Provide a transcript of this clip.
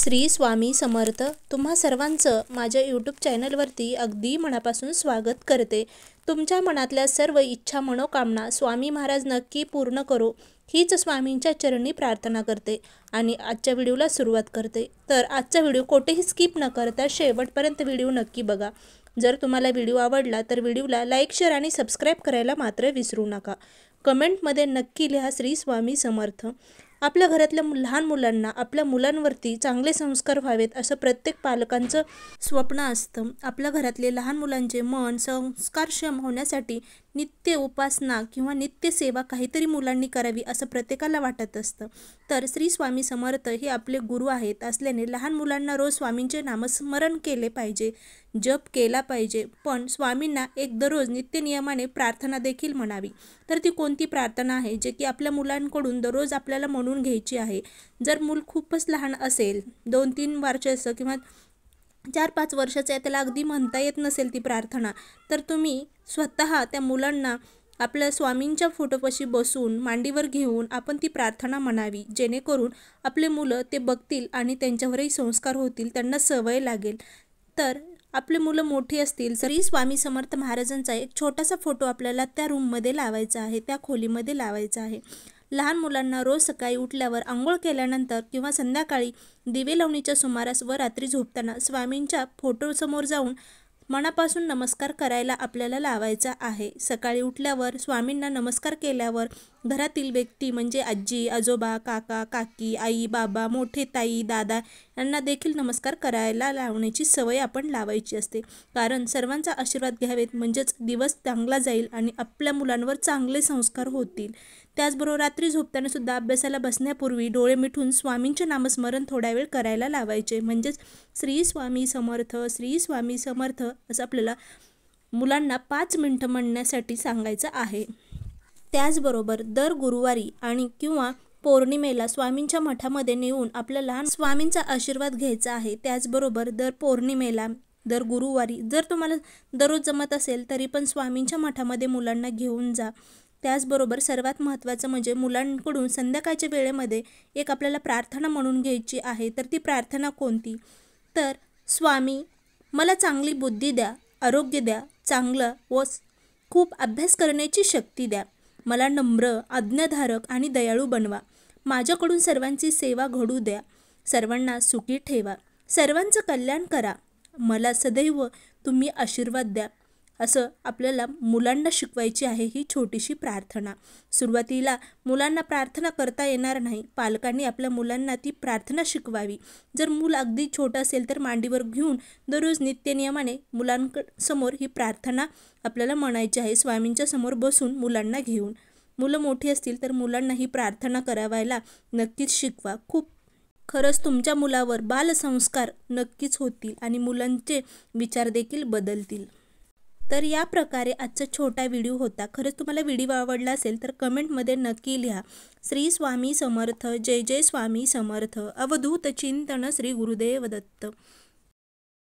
श्री स्वामी समर्थ। तुम्हा सर्वांचं माझ्या यूट्यूब चॅनलवरती अगदी मनापासून स्वागत करते। तुमच्या मनातल्या सर्व इच्छा मनोकामना स्वामी महाराज नक्की पूर्ण करो हीच स्वामींच्या चरणी प्रार्थना करते आणि आजच्या व्हिडिओला सुरुवात करते। तर आजचा व्हिडिओ कोठेही स्किप न करता शेवटपर्यंत व्हिडिओ नक्की बघा। जर तुम्हाला व्हिडिओ आवडला तर व्हिडिओला लाईक शेअर आणि सबस्क्राइब करायला मात्र विसरू नका। कमेंटमध्ये नक्की लिहा श्री स्वामी समर्थ। आपल्या घरातल्या लहान मुलांना आपल्या मुलांवरती चांगले संस्कार व्हावेत असं प्रत्येक पालकांचं स्वप्न असतं। आपल्या घरातले लहान मुलांचे मन संस्कारक्षम होण्यासाठी नित्य उपासना किंवा नित्य सेवा काहीतरी मुलांनी करावी असं प्रत्येकाला वाटत असतं। तर श्री स्वामी समर्थ हे आपले गुरु आहेत असल्याने लहान मुलांना रोज स्वामींचे नामस्मरण केले पाहिजे, जप केला पाहिजे। पण स्वामींना एक दररोज नित्य नियमाने प्रार्थना देखील म्हणावी। तर ती कोणती प्रार्थना आहे जे की आपल्या मुलांकडून दररोज आपल्याला म्हणून घ्यायची आहे। जर मूल खूपच लहान असेल, 2-3 वर्षाचं किंवा 4-5 वर्षाचं आहे, त्याला अगदी म्हणता येत नसेल ती प्रार्थना, तर तुम्ही स्वतः त्या मुलांना आपल्या स्वामींच्या फोटोपाशी बसून मांडीवर घेऊन आपण ती प्रार्थना म्हणावी, जेणेकरून आपले मुलं ते बघतील आणि त्यांच्यावरही संस्कार होतील, त्यांना सवय लागेल। तर आपले मुलं मोठी असतील श्री स्वामी समर्थ महाराजांचा एक छोटासा फोटो आपल्याला त्या रूममध्ये लावायचा आहे, त्या खोलीमध्ये लावायचा आहे। लहान मुलांना रोज सकाळी उठल्यावर आंघोळ केल्यानंतर किंवा संध्याकाळी दिवे लावणीच्या सुमारास व रात्री झोपताना स्वामींच्या फोटोसमोर जाऊन मनापासून नमस्कार करायला आपल्याला लावायचा आहे। सकाळी उठल्यावर स्वामींना नमस्कार केल्यावर घरातील व्यक्ती म्हणजे आजी आजोबा काका काकी आई बाबा मोठे ताई दादा यांना देखील नमस्कार करायला लावण्याची सवय आपण लावायची असते। कारण सर्वांचा आशीर्वाद घ्यावेत म्हणजेच दिवस चांगला जाईल आणि आपल्या मुलांवर चांगले संस्कार होतील। त्याचबरोबर रात्री झोपताना सुद्धा अभ्यासाला बसण्यापूर्वी डोळे मिटून स्वामींचे नामस्मरण थोडा वेळ करायला लावायचे, म्हणजेच श्री स्वामी समर्थ श्री स्वामी समर्थ असं आपल्याला मुलांना 5 मिनिटं म्हणण्यासाठी सांगायचं आहे। त्याचबरोबर दर गुरुवारी आणि किंवा पौर्णिमेला स्वामींच्या मठामध्ये नेऊन आपल्या लहान स्वामींचा आशीर्वाद घ्यायचा आहे। त्याचबरोबर दर पौर्णिमेला दर गुरुवारी जर तुम्हाला दररोज जमत असेल तरी पण स्वामींच्या मठामध्ये मुलांना घेऊन जा। त्याचबरोबर सर्वात महत्त्वाचं म्हणजे मुलांकडून संध्याकाळच्या वेळेमध्ये एक आपल्याला प्रार्थना म्हणून घ्यायची आहे। तर ती प्रार्थना कोणती? तर स्वामी मला चांगली बुद्धी द्या, आरोग्य द्या, चांगलं व खूप अभ्यास करण्याची शक्ती द्या। मला नम्र आज्ञाधारक आणि दयाळू बनवा। माझ्याकडून सर्वांची सेवा घडू द्या। सर्वांना सुखी ठेवा। सर्वांचं कल्याण करा। मला सदैव तुम्ही आशीर्वाद द्या। असं आपल्याला मुलांना शिकवायची आहे ही छोटीशी प्रार्थना। सुरुवातीला मुलांना प्रार्थना करता येणार नाही, पालकांनी आपल्या मुलांना ती प्रार्थना शिकवावी। जर मूल अगदी छोटं असेल तर मांडीवर घेऊन दररोज नित्यनियमाने मुलांसमोर ही प्रार्थना आपल्याला म्हणायची आहे, स्वामींच्या समोर बसून मुलांना घेऊन। मुलं मोठी असतील तर मुलांना ही प्रार्थना करायला नक्कीच शिकवा। खरंच तुमच्या मुलावर बालसंस्कार नक्कीच होतील आणि मुलांचे विचार देखील बदलतील। तर या प्रकारे आजचा छोटा व्हिडिओ होता। खरंच तुम्हाला व्हिडिओ आवडला असेल तर कमेंटमध्ये नक्की लिहा श्री स्वामी समर्थ। जय जय स्वामी समर्थ। अवधूत चिंतन श्री गुरुदेव दत्त।